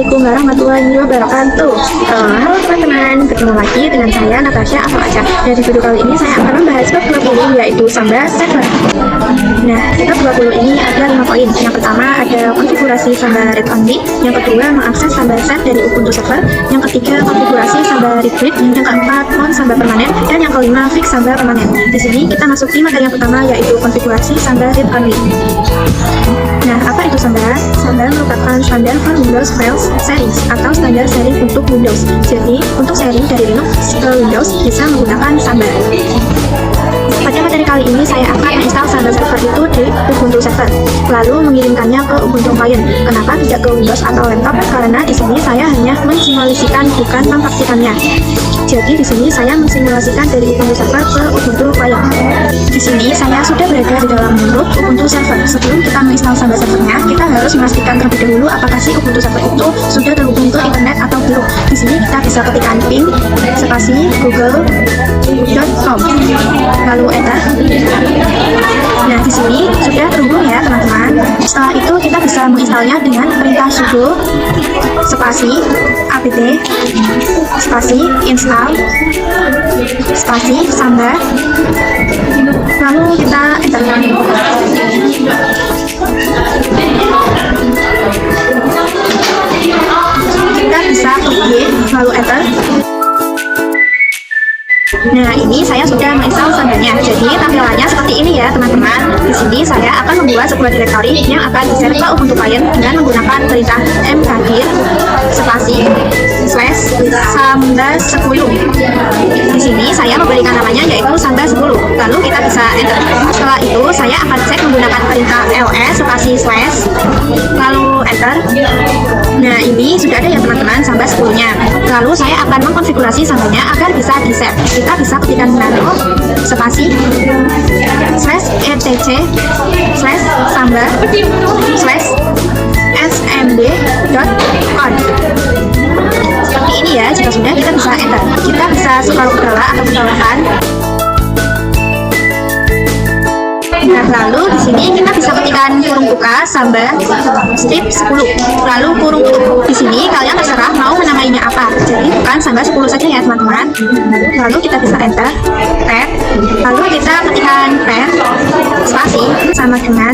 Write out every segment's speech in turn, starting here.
Assalamualaikum warahmatullahi wabarakatuh. Halo teman-teman, bertemu lagi dengan saya Natasha atau Aca. Dan di video kali ini saya akan membahas bab 20 yaitu Samba Server. Nah, bab 20 ini ada 5 poin. Yang pertama ada konfigurasi Samba Read Only. Yang kedua mengakses Samba Set dari Ubuntu Server. Yang ketiga konfigurasi Samba Read Read. Yang keempat font Samba permanen. Dan yang kelima fix Samba permanen. Di sini kita masuk di materi yang pertama yaitu konfigurasi Samba Read Only. Nah, apa itu Samba? Samba merupakan standar for Windows Files Series atau standar seri untuk Windows. Jadi, untuk seri dari Linux ke Windows bisa menggunakan Samba. Pada materi kali ini saya akan menginstal Samba Server itu di Ubuntu Server, lalu mengirimkannya ke Ubuntu Client. Kenapa tidak ke Windows atau laptop? Karena di sini saya hanya mensimulasikan bukan mempraktikannya. Jadi di sini saya mensimulasikan dari Ubuntu Server ke Ubuntu Client. Di sini saya sudah berada di dalam root Ubuntu Server. Sebelum kita menginstal Samba Servernya, kita harus memastikan terlebih dahulu apakah si Ubuntu Server itu sudah terhubung ke internet atau belum. Di sini kita bisa ketikkan ping spasi google.com lalu enter. Nah, di sini sudah terhubung ya teman-teman. Setelah itu kita bisa menginstalnya dengan perintah sudo spasi apt spasi install spasi Samba lalu kita enter. Kita bisa klik Y lalu enter. Nah, ini saya sudah menginstal Sambanya. Jadi tampilannya seperti ini ya teman-teman. Di sini saya akan membuat sebuah direktori yang akan di-share ke Ubuntu Client dengan menggunakan perintah mkdir spasi slash Samba 10. Di sini saya memberikan namanya yaitu Samba 10. Lalu kita bisa enter. Setelah itu saya akan cek menggunakan perintah ls spasi slash lalu enter. Nah, ini sudah ada ya teman-teman Samba 10-nya. Lalu saya akan mengkonfigurasi Sambanya agar bisa di-share. Kita bisa ketikkan nano spasi slash etc slash Samba slash smb.on. Seperti ini ya. Jika sudah, kita bisa enter. Kita bisa scroll ke bawah atau ke bawahan. Nah, lalu di sini kita bisa ketikkan kurung buka Samba strip 10 lalu kurung tutup. Di sini kalian terserah mau menamainya apa. Jadi bukan Samba 10 saja ya teman-teman. Lalu kita bisa enter tab, lalu kita ketikkan tab spasi sama dengan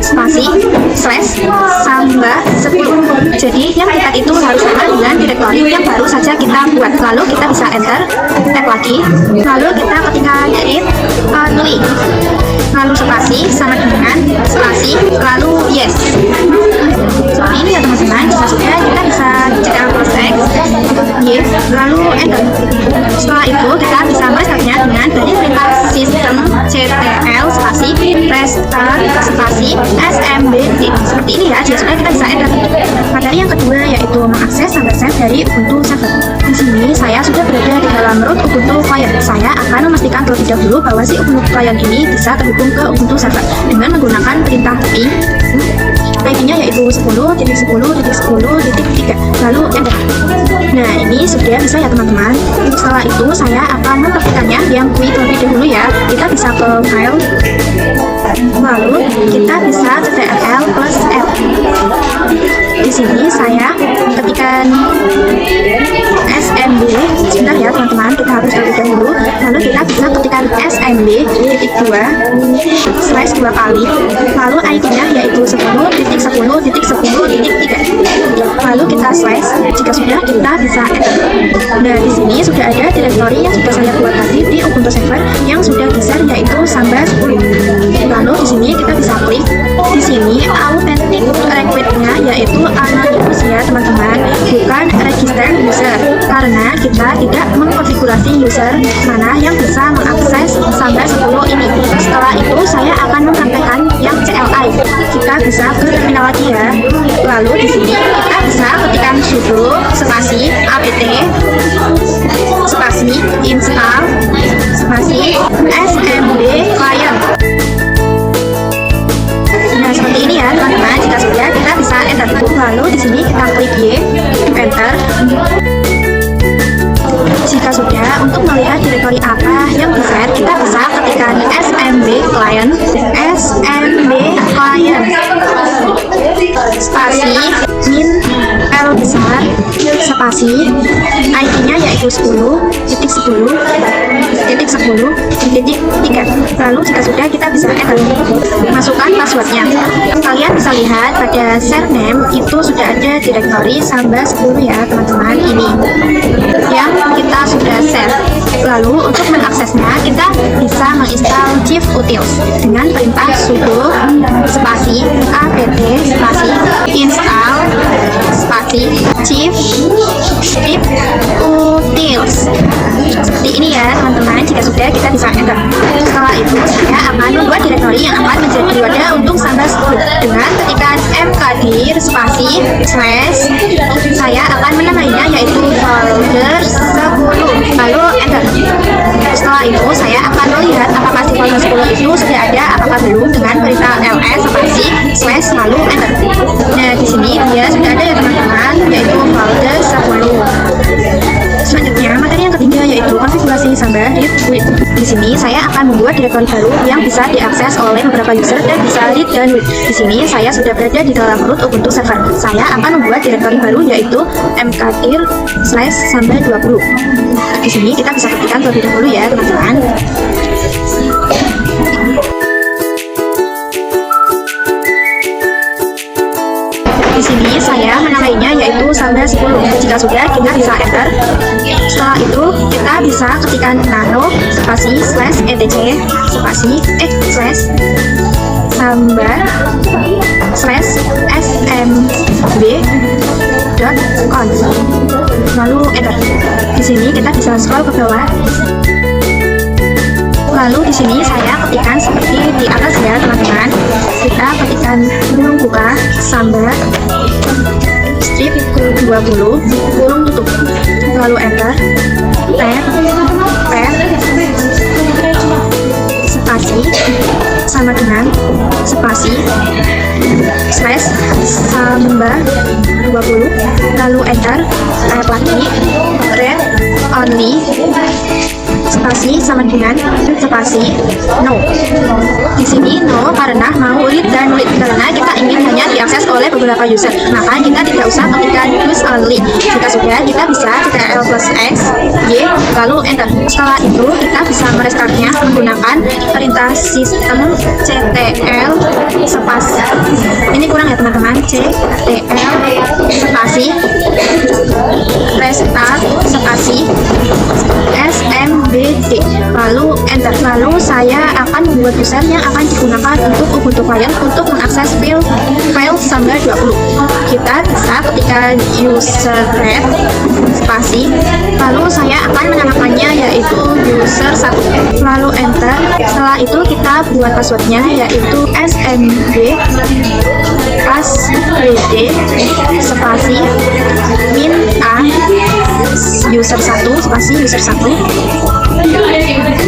spasi slash Samba 10. Jadi yang kita itu harus sama dengan direktori yang baru saja kita buat. Lalu kita bisa enter tab lagi, lalu kita ketikkan edit only lalu spasi sama dengan spasi lalu yes. Seperti ini ya teman-teman. Jika sudah, kita bisa cekal proses yes lalu enter. Setelah itu kita bisa merestart-nya dengan dari perintah sistem ctl spasi restart spasi smbt. Seperti ini ya. Jika sudah, kita bisa enter. Materi yang kedua yaitu mengakses Samba Set dari Ubuntu Server. Di sini saya sudah berada di dalam root Ubuntu Client. Saya akan memastikan terlebih dahulu bahwa si Ubuntu Client ini bisa terhubung ke Ubuntu Server dengan menggunakan perintah ping. IP-nya yaitu 10.10.10.3 lalu enter. Nah, ini sudah bisa ya teman-teman. Setelah itu saya akan mempraktikannya yang quick terlebih dahulu ya. Kita bisa ke file, lalu kita bisa ctrl plus L. Di sini saya ketikkan smb. Sebentar ya teman-teman, kita harus terlebih dahulu. Lalu kita bisa ketikkan smb.2 slash 2 kali. Lalu IP-nya yaitu 10.10.10.3. Lalu kita slash. Jika sudah, kita bisa enter. Nah, di sini sudah ada direktori yang sudah saya buat tadi di Ubuntu Server yang sudah di-share yaitu Samba 10. Lalu di sini kita bisa klik. Di sini authentic request-nya yaitu anonymous ya teman-teman, bukan register user, karena kita tidak mengkonfigurasi user mana yang bisa mengakses Samba 10 ini. Setelah itu saya akan mempraktekkan yang CLI. Kita bisa ke terminal lagi ya. Lalu di sini kita bisa ketikkan sudo spasi apt spasi install spasi smb client. Nah, seperti ini ya teman-teman. Jika sudah, kita bisa enter. Lalu di sini kita klik Y, enter. Jika sudah, untuk melihat direktori apa yang di-share, kita bisa ketikkan smb client spasi min L besar spasi, ID-nya yaitu 10.10.10.3. Lalu jika sudah, kita bisa enter. Masukkan passwordnya. Kalian bisa lihat pada share name itu sudah ada direktori Samba 10 ya teman-teman, ini yang kita sudah share. Lalu untuk mengaksesnya kita bisa menginstal Chief Utils dengan perintah sudo spasi apt spasi install spasi Chief Utils. Seperti ini ya teman-teman. Jika sudah, kita bisa enter. Setelah itu saya akan membuat direktori yang akan menjadi wadah untuk Samba 10 dengan ketikan mkdir spasi slash, saya akan menamainya yaitu folder 10, lalu enter. Setelah itu saya akan melihat apakah si folder 10 itu sudah ada apakah belum dengan perintah ls spasi slash lalu enter. Nah, di sini dia sudah ada ya teman-teman, yaitu folder 10. Selanjutnya materi yang ketiga yaitu konfigurasi Samba read with. Di sini saya akan membuat direktori baru yang bisa diakses oleh beberapa user dan bisa read dan read. Di sini saya sudah berada di dalam root Ubuntu server. Saya akan membuat direktori baru yaitu mkdir/samba20. Di sini kita bisa ketikkan terlebih dahulu ya teman-teman. Di sini saya menamainya yaitu Samba 10. Jika sudah, kita bisa enter. Setelah itu kita bisa ketikkan nano spasi slash etc spasi slash samba slash smb.conf, lalu enter. Di sini kita bisa scroll ke bawah. Lalu di sini saya ketikkan seperti di atas ya teman-teman. Kita ketikkan kurung buka Samba strip 20 kurung tutup, lalu enter. Tab spasi sama dengan spasi slash Samba 20, lalu enter. Tab lagi read only spasi sama dengan spasi no. Di sini no karena mau read dan read, karena kita ingin hanya diakses oleh beberapa user, maka kita tidak usah ketikkan use only. Jika sudah, kita bisa ctrl plus x y lalu enter. Setelah itu kita bisa merestartnya menggunakan perintah sistem ctl spasi, ini kurang ya teman-teman, ctl spasi restart spasi smbd lalu enter. Lalu saya akan membuat user yang akan digunakan untuk Ubuntu client untuk mengakses file Samba 20. Kita bisa ketikkan user red spasi, lalu saya akan menamakannya yaitu user 1, lalu enter. Setelah itu kita buat passwordnya yaitu smb spasi min a user 1 spasi user 1,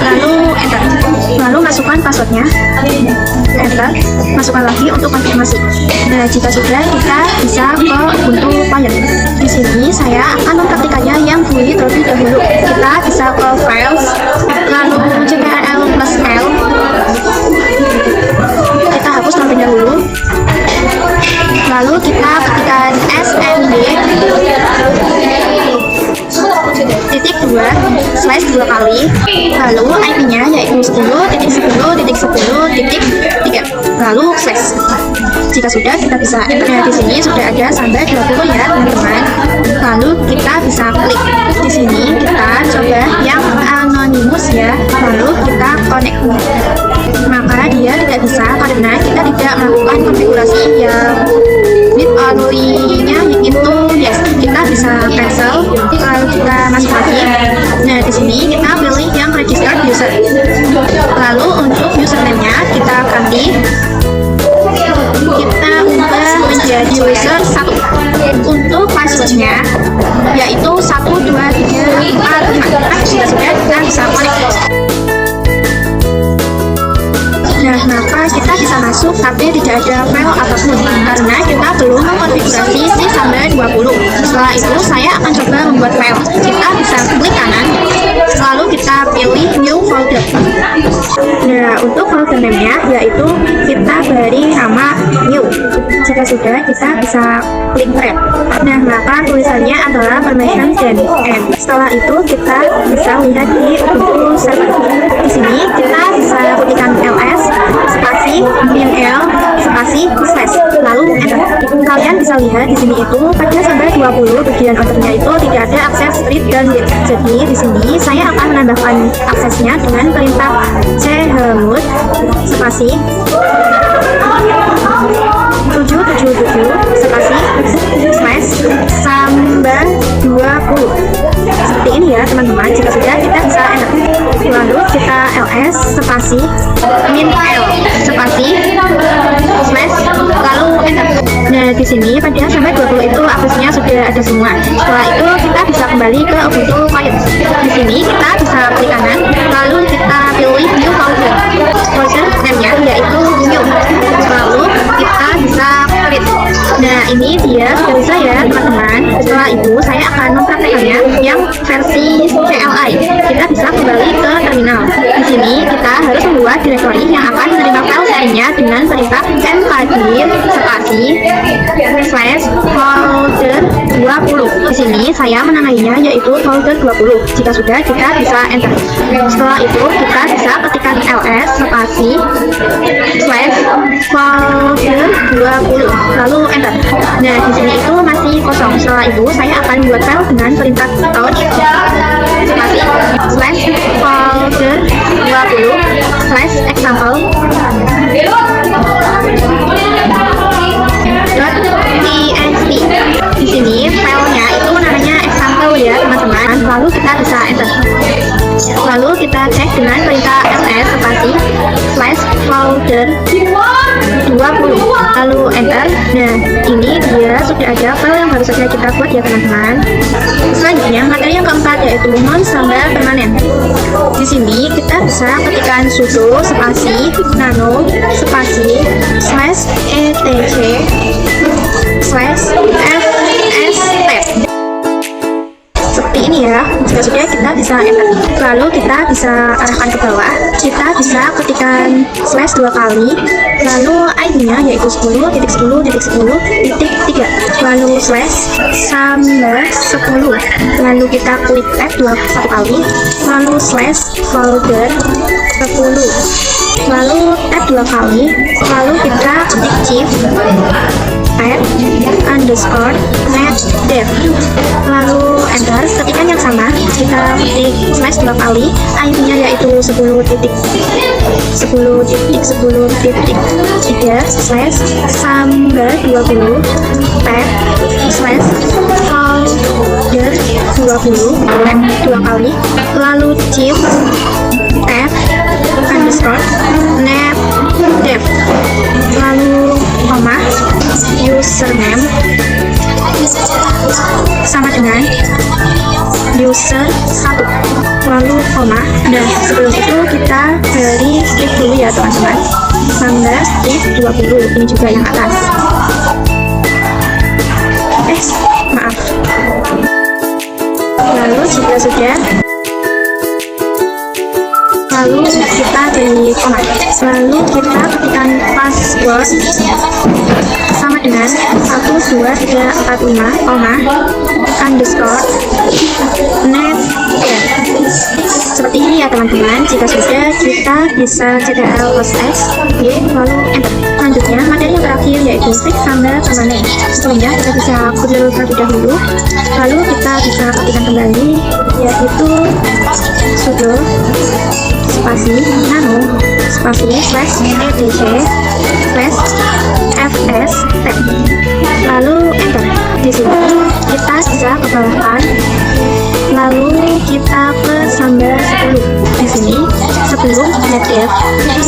lalu enter. Lalu masukkan passwordnya, enter. Masukkan lagi untuk konfirmasi. Nah, jika sudah, kita bisa ke Ubuntu client. Di sini saya akan mempraktikannya yang fully terlebih dahulu. Kita bisa ke files, lalu ctrl plus l, kita hapus terlebih dahulu. Lalu kita ketikkan smb titik 2 slash 2 kali, lalu IP-nya yaitu 10.10.10.3, lalu slash. Jika sudah, kita bisa enter. Di sini sudah ada Samba 20 ya teman-teman. Lalu kita bisa klik di sini, kita coba yang anonymous ya, lalu kita connect. Maka dia tidak bisa karena kita tidak melakukan konfigurasi yang read only-nya itu yes. Kita bisa cancel, lalu kita masuk lagi. Nah, di sini kita pilih yang registered user. Lalu untuk username-nya kita ganti, kita ubah menjadi user 1. Untuk passwordnya yaitu 1, 2, 3, 4, 5. Jika sudah, kita bisa connect. Nah, maka kita bisa masuk tapi tidak ada file apapun karena kita belum mengkonfigurasi si Samba 20. Setelah itu saya akan coba membuat file. Kita bisa klik kanan, lalu kita pilih new folder. Nah, untuk folder name-nya yaitu kita beri nama new. Jika sudah, kita bisa klik tab. Nah, maka tulisannya adalah permission dan n. Setelah itu kita bisa lihat di Ubuntu server. Di sini kita bisa ketikkan ls spasi -l spasi / lalu enter. Kalian bisa lihat di sini itu pada sampai 20 bagian ordernya itu tidak ada akses read dan read. Jadi di sini saya akan menambahkan aksesnya dengan perintah chmod spasi 777 spasi / samba 20. Seperti ini ya teman-teman. Jika sudah, kita bisa enter. Lalu kita ls spasi -l spasi / lalu enter. Nah, di sini pada sampai 20 itu aksesnya sudah ada semua. Setelah itu kita bisa kembali ke Ubuntu Quiet. Di sini kita bisa klik kanan, lalu kita pilih new folder. Folder name-nya yaitu new. Lalu kita bisa klik. Nah, ini dia sudah bisa ya teman-teman. Setelah itu saya akan mempraktekannya yang versi CLI. Kita bisa kembali ke terminal. Di sini kita harus membuat directory yang akan menerima file serinya dengan perintah mkdir spasi / folder 20. Di sini saya menamainya yaitu folder 20. Jika sudah, kita bisa enter. Setelah itu kita bisa ketikkan ls spasi / folder 20 lalu enter. Nah, di sini itu masih kosong. Setelah itu saya akan membuat file dengan perintah touch spasi / folder 20 / example .txt. Di sini filenya itu namanya example ya teman-teman. Lalu kita bisa enter. Lalu kita cek dengan perintah ls spasi / folder 20 lalu enter. Nah, ini dia sudah ada file yang baru saja kita buat ya teman-teman. Selanjutnya materi yang keempat yaitu non samba permanen. Di sini kita bisa ketikkan sudo spasi nano spasi / etc /fstab. Seperti ini ya. Jika sudah, kita bisa enter. Lalu kita bisa arahkan ke bawah. Kita bisa ketikkan / 2 kali. Lalu ID-nya yaitu 10.10.10.3. Lalu / samba 10. Lalu kita klik tab 1 kali. Lalu / folder 10. Lalu tab 2 kali. Lalu kita ketik chief tab _ net dev lalu enter. Ketikan yang sama, kita ketik / 2 kali, ID-nya yaitu 10.10.10.3 / samba 20 tab / folder 20 tab 2 kali, lalu chief tab _ net dev lalu koma username sama dengan user 1 lalu koma. Nah, sebelum itu kita beri strip dulu ya teman-teman. Samba strip 20 ini juga yang atas. Maaf. Lalu jika sudah, lalu kita beri koma. Lalu kita ketikkan password sama dengan 12345, net. Seperti ini ya teman-teman. Jika sudah, kita bisa ctrl +x lalu enter. Selanjutnya materi yang terakhir yaitu fix samba permanen. Sebelumnya kita bisa klik terlebih dahulu. Lalu kita bisa ketikkan kembali yaitu sudo spasi nano spasi /etc /fstab lalu enter. Di sini kita bisa ke bawahkan, lalu kita ke samba 10. Di sini sebelum netdev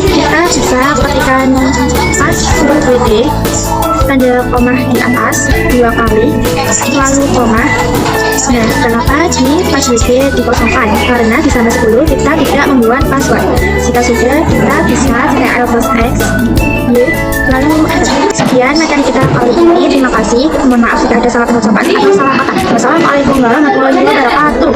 kita bisa ketikkan passwd tanda koma di atas 2 kali lalu koma. Nah, kenapa di passwd dikosongkan? Karena di samba 10 kita tidak membuat password. Jika sudah, kita bisa ctrl +x lalu enter. Sekian materi kita kali ini. Terima kasih. Mohon maaf jika ada salah pengucapan atau salah kata. Wassalamualaikum warahmatullahi wabarakatuh.